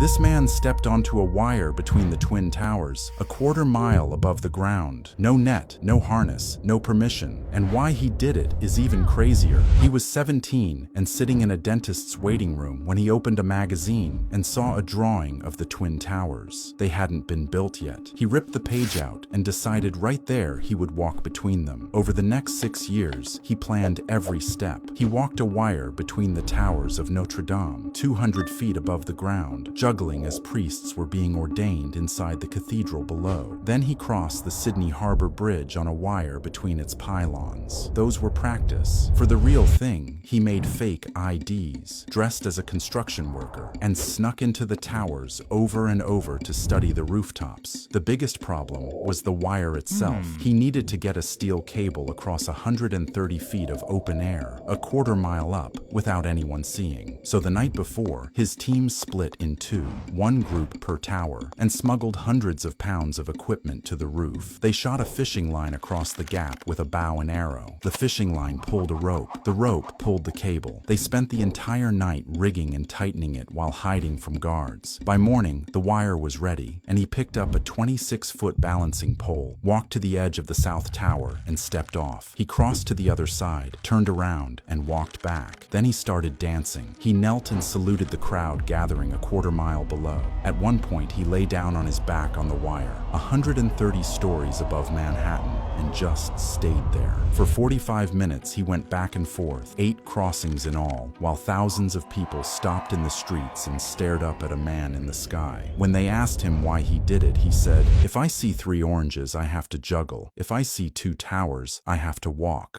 This man stepped onto a wire between the twin towers, a quarter-mile above the ground. No net, no harness, no permission. And why he did it is even crazier. He was 17 and sitting in a dentist's waiting room when he opened a magazine and saw a drawing of the twin towers. They hadn't been built yet. He ripped the page out and decided right there he would walk between them. Over the next 6 years, he planned every step. He walked a wire between the towers of Notre Dame, 200 feet above the ground, juggling as priests were being ordained inside the cathedral below. Then he crossed the Sydney Harbour Bridge on a wire between its pylons. Those were practice. For the real thing, he made fake IDs, dressed as a construction worker, and snuck into the towers over and over to study the rooftops. The biggest problem was the wire itself. He needed to get a steel cable across 130 feet of open air, a quarter-mile up, without anyone seeing. So the night before, his team split in two, one group per tower, and smuggled hundreds of pounds of equipment to the roof. They shot a fishing line across the gap with a bow and arrow. The fishing line pulled a rope. The rope pulled the cable. They spent the entire night rigging and tightening it while hiding from guards. By morning, the wire was ready, and he picked up a 26-foot balancing pole, walked to the edge of the south tower, and stepped off. He crossed to the other side, turned around, and walked back. Then he started dancing. He knelt and saluted the crowd gathering a quarter-mile below. At one point, he lay down on his back on the wire, 130 stories above Manhattan, and just stayed there. For 45 minutes, he went back and forth, 8 crossings in all, while thousands of people stopped in the streets and stared up at a man in the sky. When they asked him why he did it, he said, "If I see 3 oranges, I have to juggle. If I see 2 towers, I have to walk."